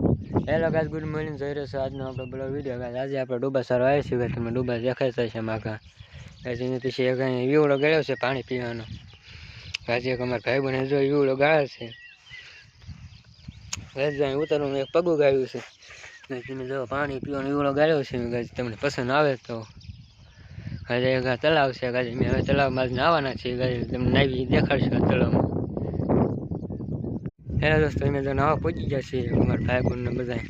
Hello guys, good morning. જોઈ રહ્યો છો આજનો આપણો બ્લોગ વિડીયો. ગાઈસ આજે આપણે ડૂબા સારો આવ્યો છે. તમે ડૂબા દેખાય છે માગા ગાઈસ. એની પછી એક વીવડો ગળ્યો છે પાણી પીવાનો. ગાઈસ એક અમારા ભાઈ બને જો વીવડો ગાળે છે. ગાઈસ અહીં ઉતરવાનું એક પગું ગાળ્યું છે. ગાઈસ તમે જો પાણી પીવાનો વીવડો ગાળ્યો છે. ગાઈસ તમને પસંદ આવે તો ગાઈસ એક તળાવ છે. ગાઈસ અમે હવે તળાવમાં નાહવાના છીએ. ગાઈસ તમને નાવી દેખાડશે તળાવમાં. હેલો દોસ્તો, અમે તો નાવા પહોંચી ગયા છીએ અમારા ભાઈ બહેન ને બધા.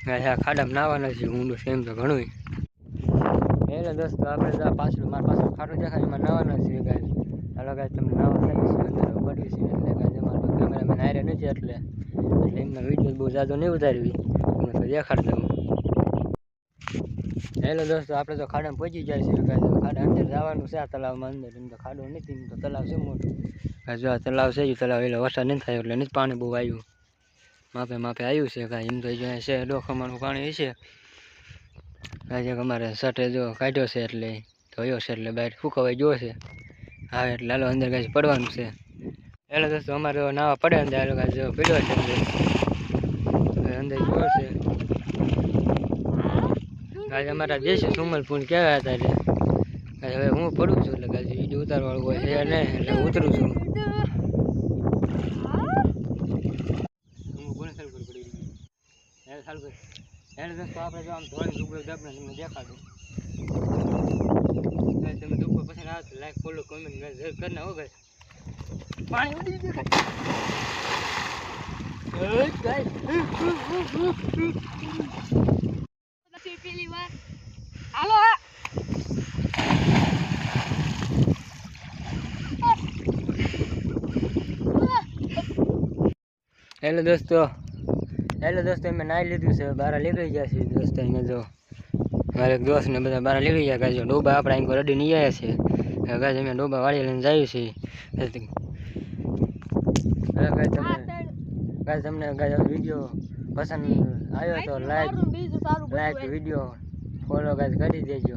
ગાઈસ આ ખાડામાં નાહવાના છીએ. ઊંડું છે એમ તો ઘણું. હેલો દોસ્તો, આપણે તો પાછળ મારા પાછળ ખાડું દેખાય એમાં નાહવાના છીએ. ગાઈસ હાલો ગાઈસ તમને નાવા થઈ છે અંદર પડી છે. એટલે ગાઈસ અમારો કેમેરામેન હારે નથી એટલે એમના વિડીયો બહુ જાજો નહીં ઉતારવી. તમને તો દેખાડી દઉં. હેલો દોસ્તો, આપણે તો ખાડામાં પહોંચી ગયા છીએ. ગાઈસ ખાડા અંદર જવાનું છે. આ તળાવમાં અંદર એમ તો ખાડો નથી, એમ તો તળાવ છે મોટું. ગાઈસ જો આ તળાવ છે. એ તળાવ એટલે વરસાદ નહીં થાય એટલે નથી પાણી બહુ આવ્યું. માપે માપે આવ્યું છે. કાંઈ એમ તો છે ડોખામાનું પાણી છે. આજે અમારે શર્ટે જો કાઢ્યો છે એટલે ધોયો છે એટલે બહાર ફૂકવાઈ ગયો છે. હા એટલે હાલો અંદર ગાઈસ પડવાનું છે. હેલો દોસ્તો, અમારે નાવા પડે અંદર. હાલો ગાઈસ જો પીડ્યો છે અંદર ગયો છે. ગાઈસ અમારા દેશી સુમલ પૂન કહેવાય હતા એટલે હવે હું પડું છું એટલે ગાઈસ વિડીયો ઉતારવાળું હોય છે નહીં એટલે ઉતરું છું. હેલો દોસ્તો, આપણે જો આમ ધોળી ડૂબો દબને તમને દેખાડું. તમે ડૂબો પસંદ આવે તો લાઈક ફોલો કમેન્ટ કરી નાખો. ગાઈસ પાણી ઉડી દેખાય. પેલી વાર હાલો. હેલો દોસ્તો, અમે નાઈ લીધું છે. બહાર નીકળી ગયા છીએ દોસ્તો. અમે જો મારે દોસ્ત ને બધા બહાર નીકળી ગયા. ગાઈસ ડોબા આપણે અહીં રેડી નહીં આવ્યા છે. ગાઈસ અમે ડોબા વાળી લઈને જઈએ છીએ. ગાઈસ તમને વિડીયો પસંદ આવ્યો તો લાઈક વિડીયો ફોલો ગાઈસ કરી દેજો.